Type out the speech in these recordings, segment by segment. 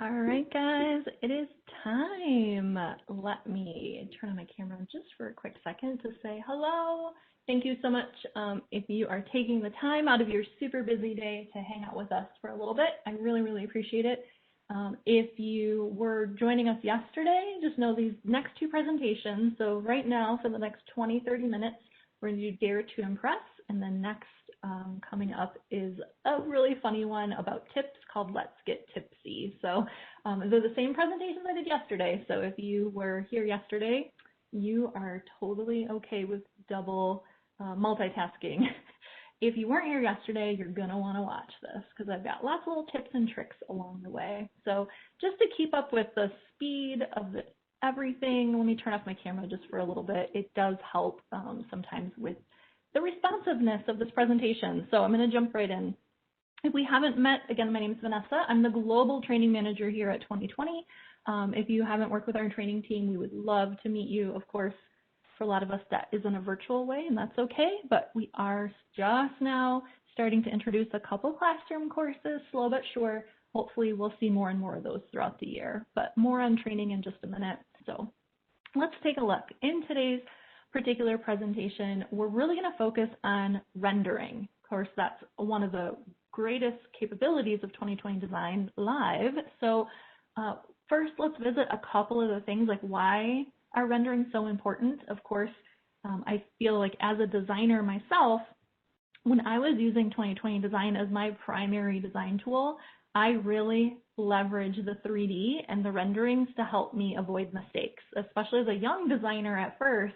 All right, guys, it is time. Let me turn on my camera just for a quick second to say hello. Thank you so much. If you are taking the time out of your super busy day to hang out with us for a little bit, I really, really appreciate it. If you were joining us yesterday, just know these next two presentations. So right now, for the next 20, 30 minutes, we're going to do Dare to Impress, and then next coming up is a really funny one about tips called Let's Get Tipsy. So they're the same presentations I did yesterday. So if you were here yesterday, you are totally okay with double multitasking. If you weren't here yesterday, you're going to want to watch this because I've got lots of little tips and tricks along the way. So just to keep up with the speed of everything, let me turn off my camera just for a little bit. It does help sometimes with the responsiveness of this presentation. So I'm going to jump right in. If we haven't met, again, my name is Vanessa. I'm the Global Training Manager here at 2020. If you haven't worked with our training team, we would love to meet you. Of course, for a lot of us, that is in a virtual way, and that's okay, but we are just now starting to introduce a couple classroom courses, slow but sure. Hopefully, we'll see more and more of those throughout the year, but more on training in just a minute. So let's take a look. In today's particular presentation, we're really going to focus on rendering. Of course, that's one of the greatest capabilities of 2020 Design Live. So first, let's visit a couple of the things, like why are renderings so important? Of course, I feel like as a designer myself, when I was using 2020 Design as my primary design tool, I really leverage the 3D and the renderings to help me avoid mistakes, especially as a young designer at first.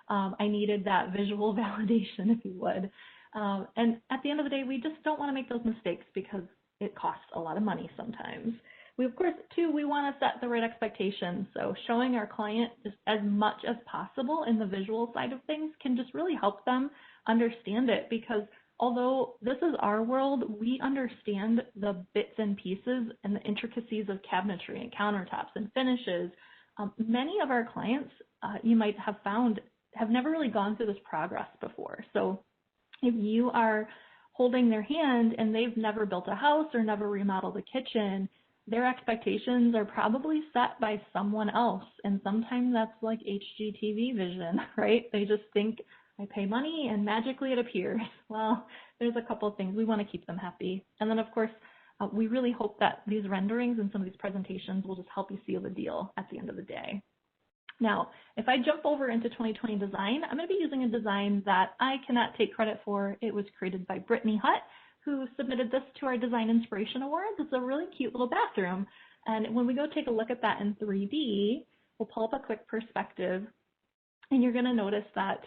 I needed that visual validation, if you would. And at the end of the day, we just don't want to make those mistakes because it costs a lot of money sometimes. We, of course, too, we want to set the right expectations. So showing our client just as much as possible in the visual side of things can just really help them understand it, because although this is our world, we understand the bits and pieces and the intricacies of cabinetry and countertops and finishes. Many of our clients, you might have found, have never really gone through this progress before. So if you are holding their hand and they've never built a house or never remodeled a kitchen, their expectations are probably set by someone else. And sometimes that's like HGTV vision, right? They just think, I pay money and magically it appears. Well, there's a couple of things. We want to keep them happy. And then, of course, we really hope that these renderings and some of these presentations will just help you seal the deal at the end of the day. Now, if I jump over into 2020 Design, I'm going to be using a design that I cannot take credit for. It was created by Brittany Hutt, who submitted this to our Design Inspiration Awards. It's a really cute little bathroom. And when we go take a look at that in 3D, we'll pull up a quick perspective, and you're going to notice that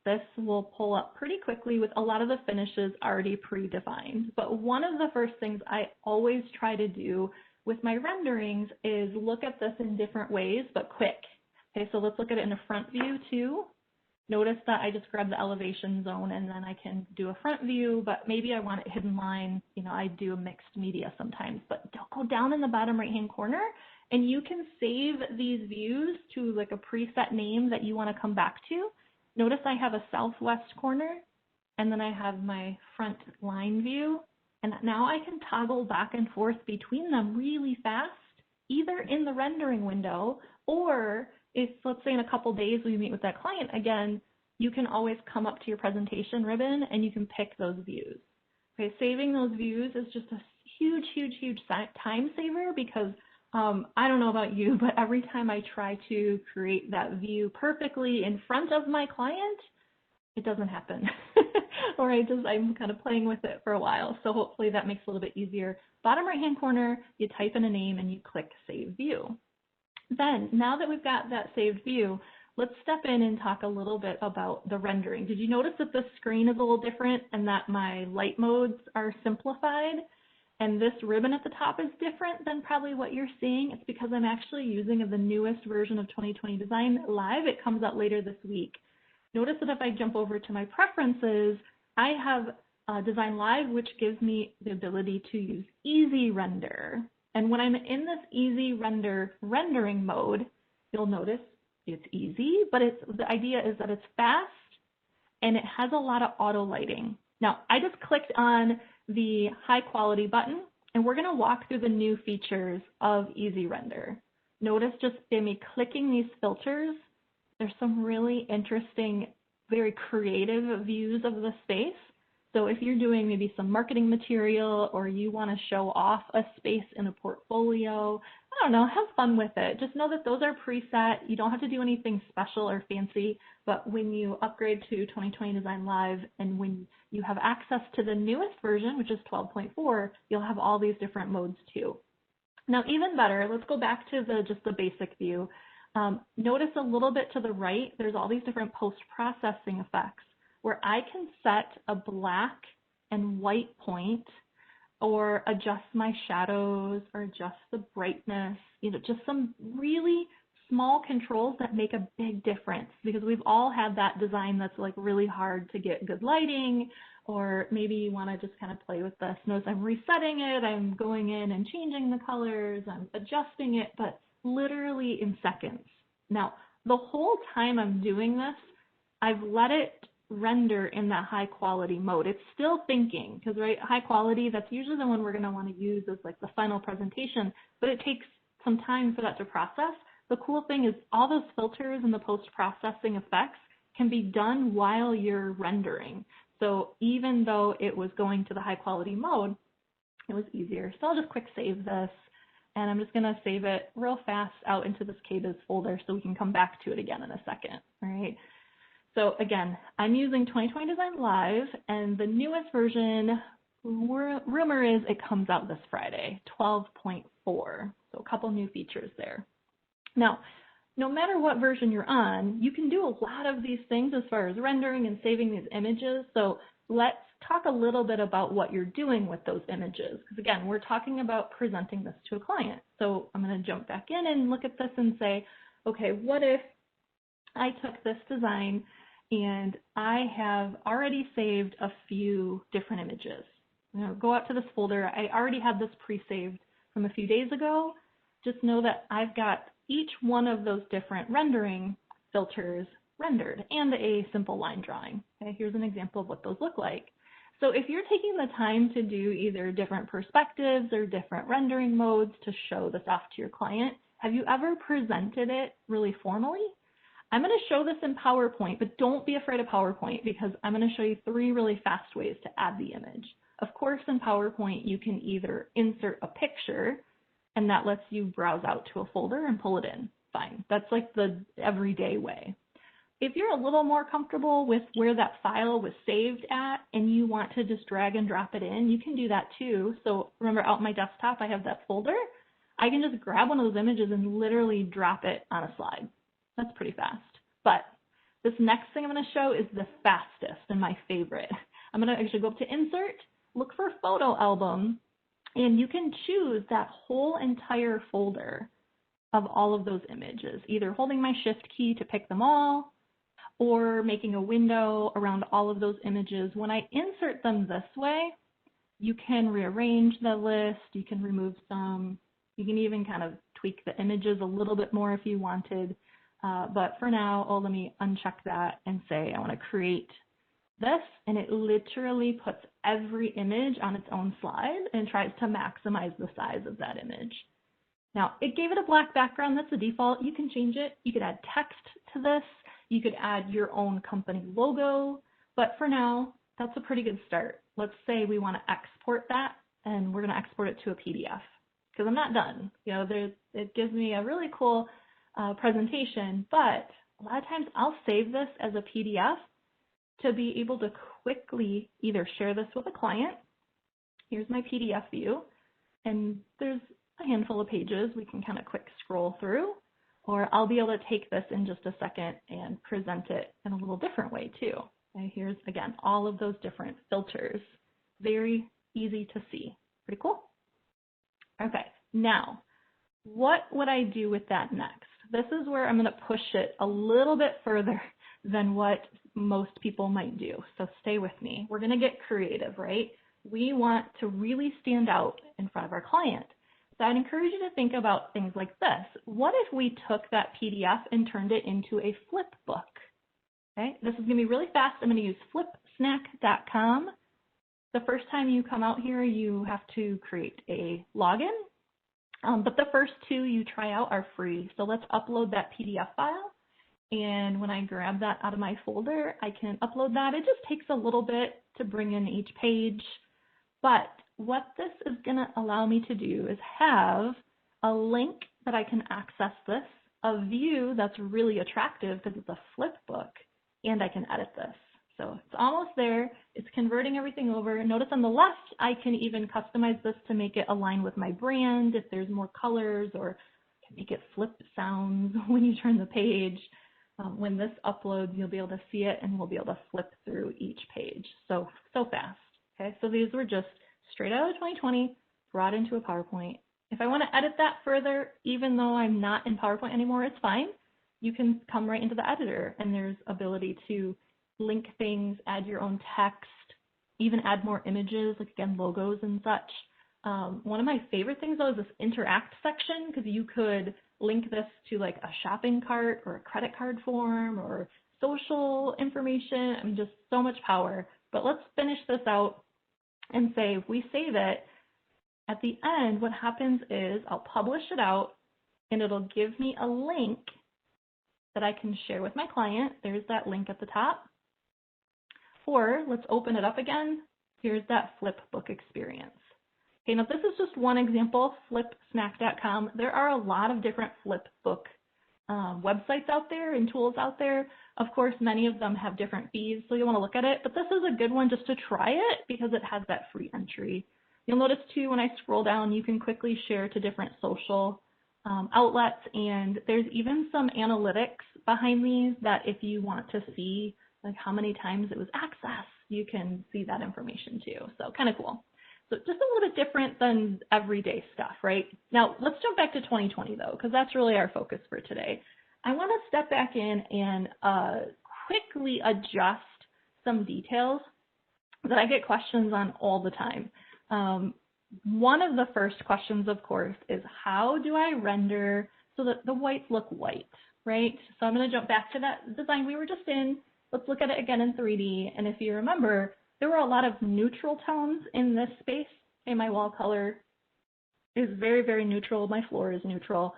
this will pull up pretty quickly with a lot of the finishes already predefined. But one of the first things I always try to do with my renderings is look at this in different ways, but quick. Okay, so let's look at it in a front view too. Notice that I just grab the elevation zone and then I can do a front view, but maybe I want it hidden line. You know, I do a mixed media sometimes, but go down in the bottom right-hand corner and you can save these views to like a preset name that you want to come back to. Notice I have a southwest corner and then I have my front line view. And now I can toggle back and forth between them really fast, either in the rendering window, or if, let's say, in a couple days we meet with that client again, you can always come up to your presentation ribbon and you can pick those views. Okay, saving those views is just a huge, huge, huge time saver, because I don't know about you, but every time I try to create that view perfectly in front of my client, it doesn't happen. Or I'm kind of playing with it for a while. So hopefully that makes it a little bit easier. Bottom right-hand corner, you type in a name and you click Save View. Then, now that we've got that saved view, let's step in and talk a little bit about the rendering. Did you notice that the screen is a little different and that my light modes are simplified? And this ribbon at the top is different than probably what you're seeing. It's because I'm actually using the newest version of 2020 Design Live. It comes out later this week. Notice that if I jump over to my preferences, I have Design Live, which gives me the ability to use Easy Render. And when I'm in this Easy rendering mode, you'll notice it's easy, but the idea is that it's fast and it has a lot of auto lighting. Now, I just clicked on the high quality button and we're going to walk through the new features of Easy Render. Notice just by me clicking these filters, there's some really interesting, very creative views of the space. So if you're doing maybe some marketing material or you want to show off a space in a portfolio, I don't know, have fun with it. Just know that those are preset. You don't have to do anything special or fancy, but when you upgrade to 2020 Design Live and when you have access to the newest version, which is 12.4, you'll have all these different modes too. Now, even better, let's go back to just the basic view. Notice a little bit to the right, there's all these different post-processing effects where I can set a black and white point or adjust my shadows or adjust the brightness, just some really small controls that make a big difference, because we've all had that design that's like really hard to get good lighting, or maybe you want to just kind of play with this. Notice I'm resetting it, I'm going in and changing the colors, I'm adjusting it, but literally in seconds. Now, the whole time I'm doing this, I've let it render in that high quality mode. It's still thinking, because right, high quality, that's usually the one we're going to want to use as like the final presentation, but it takes some time for that to process. The cool thing is all those filters and the post-processing effects can be done while you're rendering. So even though it was going to the high quality mode, it was easier. So I'll just quick save this, and I'm just going to save it real fast out into this KBiz folder so we can come back to it again in a second, all right? So again, I'm using 2020 Design Live, and the newest version, rumor is it comes out this Friday, 12.4. So a couple new features there. Now, no matter what version you're on, you can do a lot of these things as far as rendering and saving these images. So let's talk a little bit about what you're doing with those images. Because again, we're talking about presenting this to a client. So I'm going to jump back in and look at this and say, okay, what if I took this design and I have already saved a few different images. Go out to this folder. I already had this pre-saved from a few days ago. Just know that I've got each one of those different rendering filters rendered and a simple line drawing. Okay, here's an example of what those look like. So if you're taking the time to do either different perspectives or different rendering modes to show this off to your client, have you ever presented it really formally? I'm going to show this in PowerPoint, but don't be afraid of PowerPoint, because I'm going to show you 3 really fast ways to add the image. Of course, in PowerPoint, you can either insert a picture, and that lets you browse out to a folder and pull it in. Fine. That's like the everyday way. If you're a little more comfortable with where that file was saved at and you want to just drag and drop it in, you can do that too. So remember, out my desktop, I have that folder. I can just grab one of those images and literally drop it on a slide. That's pretty fast. But this next thing I'm going to show is the fastest and my favorite. I'm going to actually go up to Insert, look for Photo Album, and you can choose that whole entire folder of all of those images, either holding my Shift key to pick them all or making a window around all of those images. When I insert them this way, you can rearrange the list, you can remove some, you can even kind of tweak the images a little bit more if you wanted. But for now, let me uncheck that and say I want to create this, and it literally puts every image on its own slide and tries to maximize the size of that image. Now, it gave it a black background. That's the default. You can change it. You could add text to this. You could add your own company logo. But for now, that's a pretty good start. Let's say we want to export that, and we're going to export it to a PDF, because I'm not done. It gives me a really cool presentation, but a lot of times I'll save this as a PDF to be able to quickly either share this with a client. Here's my PDF view, and there's a handful of pages we can kind of quick scroll through, or I'll be able to take this in just a second and present it in a little different way too. And here's, again, all of those different filters. Very easy to see. Pretty cool? Okay, now, what would I do with that next? This is where I'm going to push it a little bit further than what most people might do. So stay with me. We're going to get creative, right? We want to really stand out in front of our client. So I'd encourage you to think about things like this. What if we took that PDF and turned it into a flip book? Okay, this is going to be really fast. I'm going to use flipsnack.com The first time you come out here, you have to create a login, but the first 2 you try out are free. So let's upload that PDF file. And when I grab that out of my folder, I can upload that. It just takes a little bit to bring in each page. But what this is going to allow me to do is have a link that I can access this, a view that's really attractive because it's a flip book, and I can edit this. So it's almost there. It's converting everything over. Notice on the left, I can even customize this to make it align with my brand if there's more colors, or I can make it flip sounds when you turn the page. When this uploads, you'll be able to see it, and we'll be able to flip through each page so fast. Okay, so these were just straight out of 2020, brought into a PowerPoint. If I want to edit that further, even though I'm not in PowerPoint anymore, it's fine. You can come right into the editor, and there's ability to link things, add your own text, even add more images, like again, logos and such. One of my favorite things though is this interact section, because you could link this to like a shopping cart or a credit card form or social information. I mean, just so much power. But let's finish this out and say, if we save it, at the end, what happens is I'll publish it out, and it'll give me a link that I can share with my client. There's that link at the top. Or let's open it up again. Here's that flip book experience. Okay, now this is just one example, flipsnack.com. There are a lot of different flip book websites out there and tools out there. Of course, many of them have different fees, so you want to look at it. But this is a good one just to try it because it has that free entry. You'll notice too, when I scroll down, you can quickly share to different social outlets, and there's even some analytics behind these that if you want to see like how many times it was accessed, you can see that information too. So kind of cool. So just a little bit different than everyday stuff, right? Now let's jump back to 2020 though, because that's really our focus for today. I want to step back in and quickly adjust some details that I get questions on all the time. One of the first questions, of course, is how do I render so that the whites look white, right? So I'm going to jump back to that design we were just in. Let's look at it again in 3D. And if you remember, there were a lot of neutral tones in this space. Okay, my wall color is very, very neutral. My floor is neutral.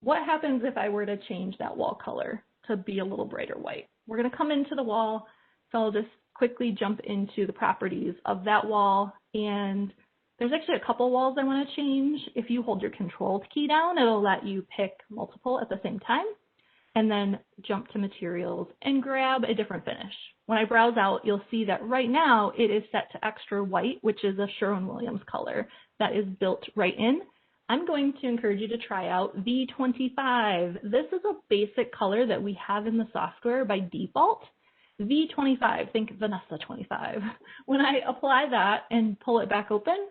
What happens if I were to change that wall color to be a little brighter white? We're going to come into the wall. So I'll just quickly jump into the properties of that wall. And there's actually a couple walls I want to change. If you hold your control key down, it'll let you pick multiple at the same time, and then jump to materials and grab a different finish. When I browse out, you'll see that right now it is set to extra white, which is a Sherwin-Williams color that is built right in. I'm going to encourage you to try out V25. This is a basic color that we have in the software by default. V25, think Vanessa 25. When I apply that and pull it back open,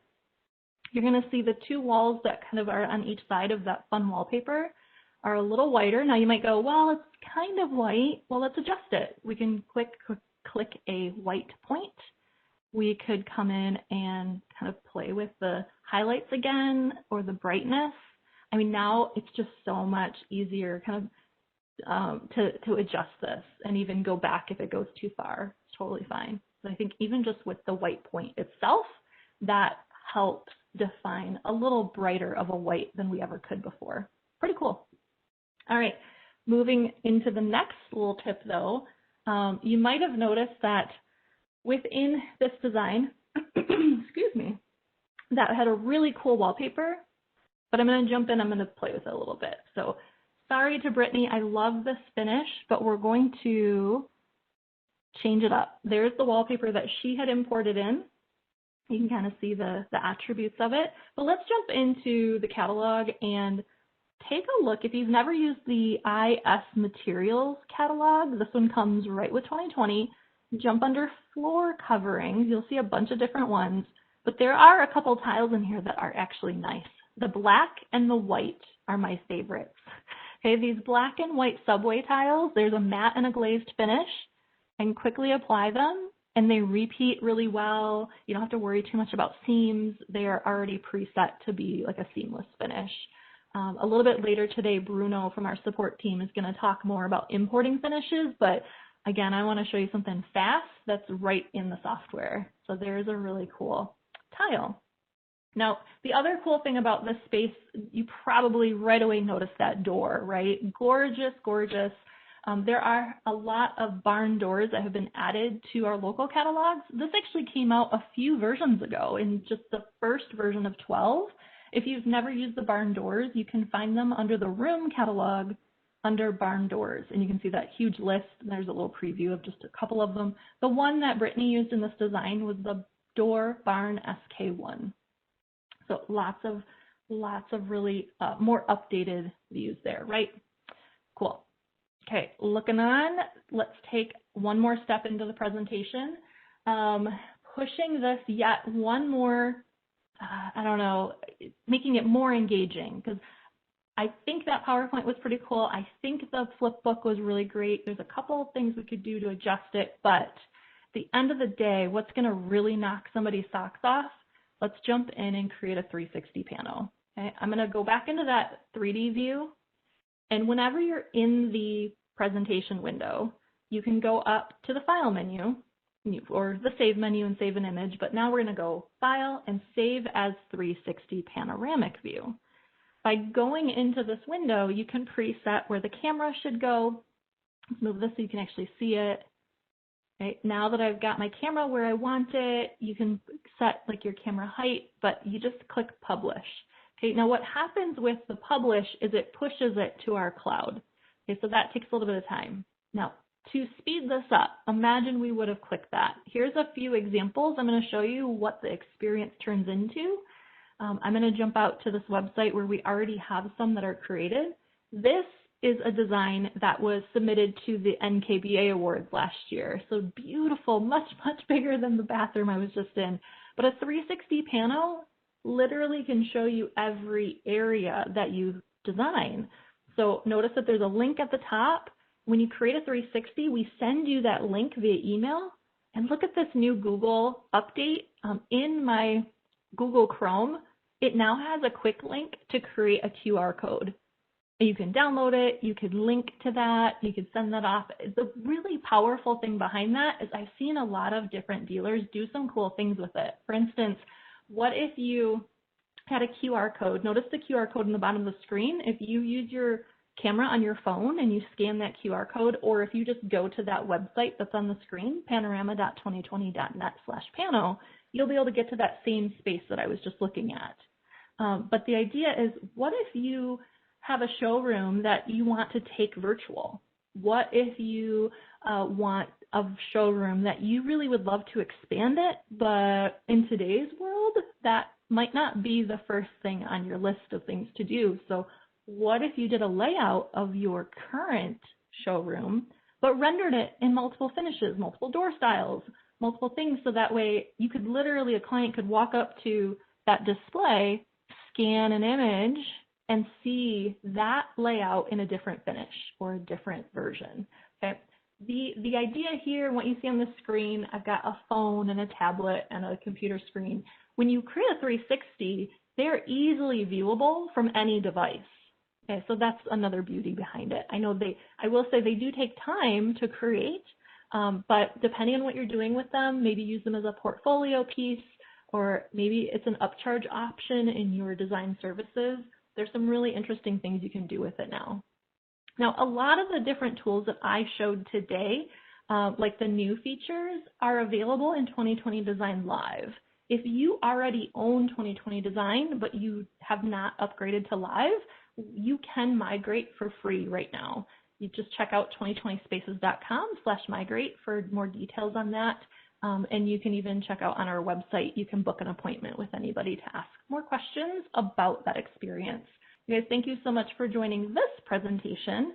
you're going to see the 2 walls that kind of are on each side of that fun wallpaper are a little whiter. Now you might go, well, it's kind of white. Well, let's adjust it. We can click a white point. We could come in and kind of play with the highlights again or the brightness. I mean, now it's just so much easier kind of to adjust this and even go back if it goes too far. It's totally fine. So I think even just with the white point itself, that helps define a little brighter of a white than we ever could before. Pretty cool. All right, moving into the next little tip though, you might have noticed that within this design, excuse me, that had a really cool wallpaper, but I'm going to jump in, I'm going to play with it a little bit. So sorry to Brittany, I love this finish, but we're going to change it up. There's the wallpaper that she had imported in. You can kind of see the attributes of it, but let's jump into the catalog and take a look. If you've never used the IS Materials catalog, this one comes right with 2020. Jump under floor coverings. You'll see a bunch of different ones, but there are a couple tiles in here that are actually nice. The black and the white are my favorites. Okay, these black and white subway tiles, there's a matte and a glazed finish. I can quickly apply them, and they repeat really well. You don't have to worry too much about seams. They are already preset to be like a seamless finish. A little bit later today, Bruno from our support team is going to talk more about importing finishes, but again, I want to show you something fast that's right in the software. So there's a really cool tile. Now, the other cool thing about this space, you probably right away noticed that door, right? Gorgeous, gorgeous. There are a lot of barn doors that have been added to our local catalogs. This actually came out a few versions ago in just the first version of 12. If you've never used the barn doors, you can find them under the room catalog under barn doors. And you can see that huge list. And there's a little preview of just a couple of them. The one that Brittany used in this design was the door barn SK1. So lots of really more updated views there, right? Cool. Okay, looking on, let's take one more step into the presentation. Pushing this yet one more, making it more engaging, because I think that PowerPoint was pretty cool. I think the flip book was really great. There's a couple of things we could do to adjust it, but at the end of the day, what's going to really knock somebody's socks off? Let's jump in and create a 360 panel. Okay, I'm going to go back into that 3D view. And whenever you're in the presentation window, you can go up to the File menu or the Save menu and save an image. But now we're going to go File and Save as 360 Panoramic View. By going into this window, you can preset where the camera should go. Let's move this so you can actually see it. Okay, now that I've got my camera where I want it, you can set like your camera height, but you just click Publish. Okay, now what happens with the publish is it pushes it to our cloud. Okay, so that takes a little bit of time. Now, to speed this up, imagine we would have clicked that. Here's a few examples. I'm going to show you what the experience turns into. I'm going to jump out to this website where we already have some that are created. This is a design that was submitted to the NKBA Awards last year. So beautiful, much, much bigger than the bathroom I was just in. But a 360 panel literally can show you every area that you design. So notice that there's a link at the top. When you create a 360, we send you that link via email. And look at this new Google update in my Google Chrome. It now has a quick link to create a QR code. You can download it, you could link to that, you could send that off. The really powerful thing behind that is I've seen a lot of different dealers do some cool things with it. For instance, what if you had a QR code? Notice the QR code in the bottom of the screen. If you use your camera on your phone and you scan that QR code, or if you just go to that website that's on the screen, panorama.2020.net/panel, you'll be able to get to that same space that I was just looking at. But the idea is, what if you have a showroom that you want to take virtual? What if you want a showroom that you really would love to expand it, but in today's world, that might not be the first thing on your list of things to do. So what if you did a layout of your current showroom, but rendered it in multiple finishes, multiple door styles, multiple things, so that way you could literally, a client could walk up to that display, scan an image, and see that layout in a different finish or a different version. Okay. The idea here, what you see on the screen, I've got a phone and a tablet and a computer screen. When you create a 360, they're easily viewable from any device. Okay, so that's another beauty behind it. I will say they do take time to create, but depending on what you're doing with them, maybe use them as a portfolio piece, or maybe it's an upcharge option in your design services. There's some really interesting things you can do with it now. Now, a lot of the different tools that I showed today, like the new features, are available in 2020 Design Live. If you already own 2020 Design, but you have not upgraded to Live, you can migrate for free right now. You just check out 2020spaces.com/migrate for more details on that. And you can even check out on our website, you can book an appointment with anybody to ask more questions about that experience. You guys, thank you so much for joining this presentation.